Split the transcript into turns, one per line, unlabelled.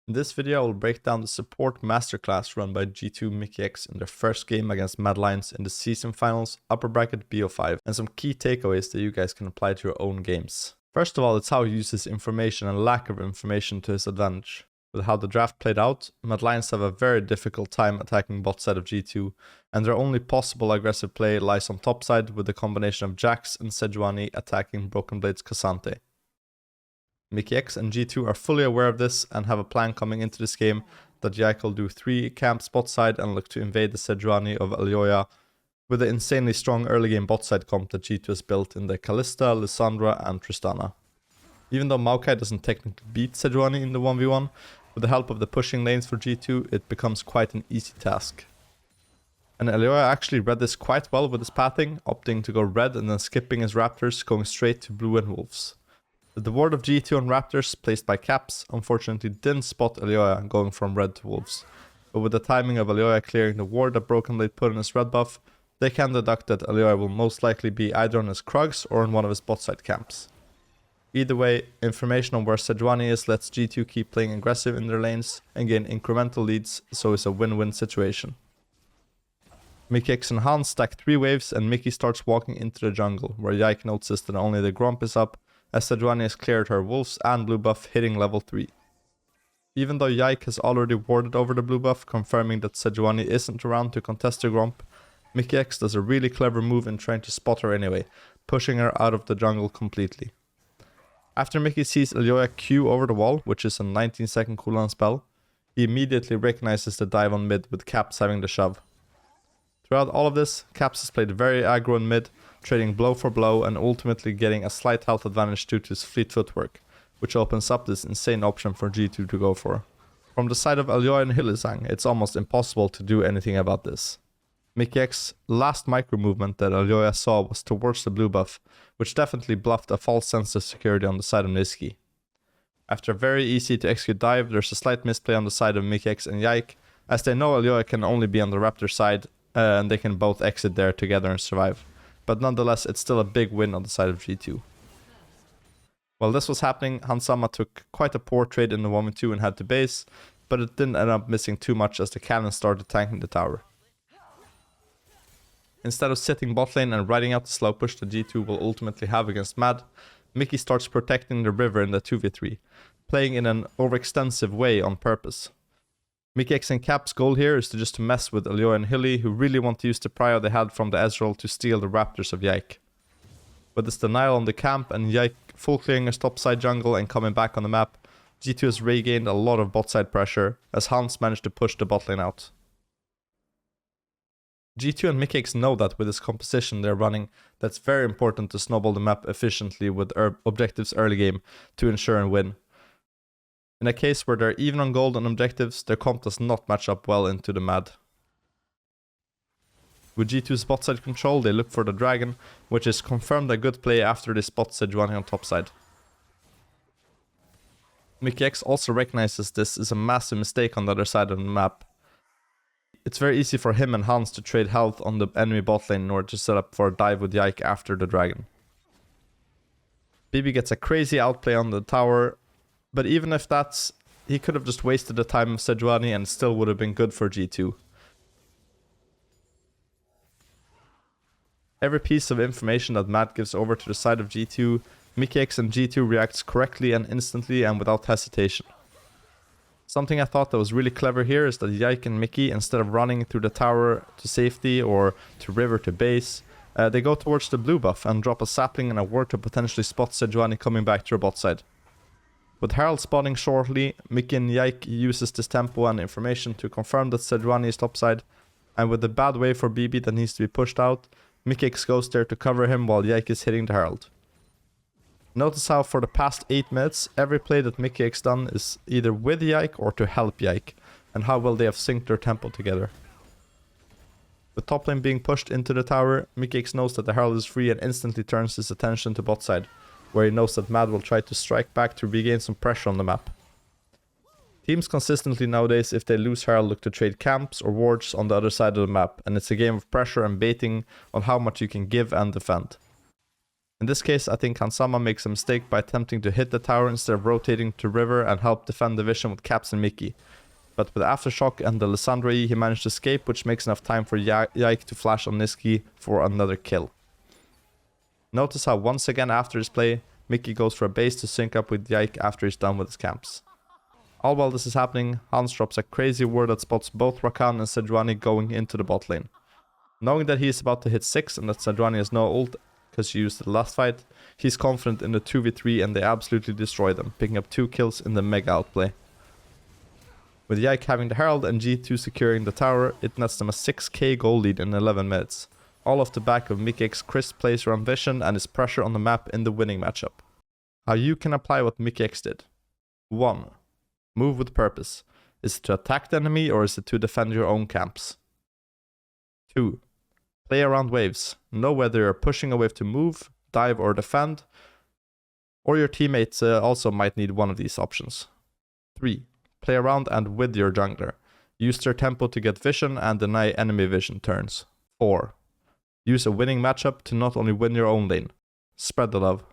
In this video, I will break down the support masterclass run by G2 Mikyx in their first game against Mad Lions in the season finals, upper bracket BO5, and some key takeaways that you guys can apply to your own games. First of all, it's how he uses information and lack of information to his advantage. With how the draft played out, Mad Lions have a very difficult time attacking bot side of G2, and their only possible aggressive play lies on top side with the combination of Jax and Sejuani attacking Broken Blade's Cassante. Mikyx and G2 are fully aware of this and have a plan coming into this game that Yike will do 3 camps bot side and look to invade the Sejuani of Alioya with the insanely strong early game bot side comp that G2 has built in the Kalista, Lissandra and Tristana. Even though Maokai doesn't technically beat Sejuani in the 1v1, with the help of the pushing lanes for G2, it becomes quite an easy task. And Alioya actually read this quite well with his pathing, opting to go red and then skipping his raptors, going straight to blue and wolves. The ward of G2 on raptors, placed by Caps, unfortunately didn't spot Alioya going from red to wolves. But with the timing of Alioya clearing the ward that Broken Blade put in his red buff, they can deduct that Alioya will most likely be either on his Krugs or in one of his bot side camps. Either way, information on where Sejuani is lets G2 keep playing aggressive in their lanes and gain incremental leads, so it's a win-win situation. Mikyx and Hans stack 3 waves and Mickey starts walking into the jungle, where Yike notices that only the Gromp is up, as Sejuani has cleared her wolves and blue buff, hitting level 3. Even though Yike has already warded over the blue buff, confirming that Sejuani isn't around to contest the Gromp, Mikyx does a really clever move in trying to spot her anyway, pushing her out of the jungle completely. After Mickey sees Alioya Q over the wall, which is a 19-second cooldown spell, he immediately recognizes the dive on mid with Caps having the shove. Throughout all of this, Caps has played very aggro in mid, trading blow for blow and ultimately getting a slight health advantage due to his fleet footwork, which opens up this insane option for G2 to go for. From the side of Alioya and Hylissang, it's almost impossible to do anything about this. Mikyx's last micro movement that Alioya saw was towards the blue buff, which definitely bluffed a false sense of security on the side of Niski. After a very easy to execute dive, there's a slight misplay on the side of Mikyx and Yike, as they know Alioya can only be on the Raptor side, and they can both exit there together and survive. But nonetheless, it's still a big win on the side of G2. While this was happening, Hansama took quite a poor trade in the 1v2 and had to base, but it didn't end up missing too much as the cannon started tanking the tower. Instead of sitting bot lane and riding out the slow push that G2 will ultimately have against Mad, Mickey starts protecting the river in the 2v3, playing in an overextensive way on purpose. Mikyx and Cap's goal here is to mess with Alioya and Hilly, who really want to use the prio they had from the Ezreal to steal the raptors of Yike. With this denial on the camp and Yike full clearing his topside jungle and coming back on the map, G2 has regained a lot of bot side pressure, as Hans managed to push the bot lane out. G2 and Mikyx know that with this composition they're running, that's very important to snowball the map efficiently with objectives early game to ensure and win. In a case where they're even on gold on objectives, their comp does not match up well into the Mad. With G2's bot side control, they look for the dragon, which is confirmed a good play after they spot Sejuani on top side. Mikyx also recognizes this is a massive mistake on the other side of the map. It's very easy for him and Hans to trade health on the enemy bot lane in order to set up for a dive with Yike after the dragon. BB gets a crazy outplay on the tower, but even if that's, he could have just wasted the time of Sejuani and it still would have been good for G2. Every piece of information that Matt gives over to the side of G2, Mikyx and G2 reacts correctly and instantly and without hesitation. Something I thought that was really clever here is that Yike and Mickey, instead of running through the tower to safety or to river to base, they go towards the blue buff and drop a sapling and a ward to potentially spot Sejuani coming back to her bot side. With Herald spawning shortly, Mickey and Yike uses this tempo and information to confirm that Sejuani is topside, and with the bad wave for BB that needs to be pushed out, Mikyx goes there to cover him while Yike is hitting the Herald. Notice how for the past 8 minutes, every play that Mikyx done is either with Yike or to help Yike, and how well they have synced their tempo together. With top lane being pushed into the tower, Mikyx knows that the Herald is free and instantly turns his attention to bot side, where he knows that Mad will try to strike back to regain some pressure on the map. Teams consistently nowadays, if they lose Herald, look to trade camps or wards on the other side of the map, and it's a game of pressure and baiting on how much you can give and defend. In this case, I think Hansama makes a mistake by attempting to hit the tower instead of rotating to river and help defend the vision with Caps and Mickey. But with Aftershock and the Lissandra E, he managed to escape, which makes enough time for Yike to flash on Niski for another kill. Notice how once again after his play, Mickey goes for a base to sync up with Yike after he's done with his camps. All while this is happening, Hans drops a crazy ward that spots both Rakan and Sejuani going into the bot lane. Knowing that he is about to hit 6 and that Sejuani has no ult because she used it the last fight, he's confident in the 2v3 and they absolutely destroy them, picking up 2 kills in the mega outplay. With Yike having the Herald and G2 securing the tower, it nets them a 6k goal lead in 11 minutes. All off the back of Mikyx crisp plays around vision and his pressure on the map in the winning matchup. How you can apply what Mikyx did. 1. Move with purpose. Is it to attack the enemy or is it to defend your own camps? 2. Play around waves. Know whether you're pushing a wave to move, dive or defend, or your teammates also might need one of these options. 3. Play around and with your jungler. Use their tempo to get vision and deny enemy vision turns. 4. Use a winning matchup to not only win your own lane. Spread the love.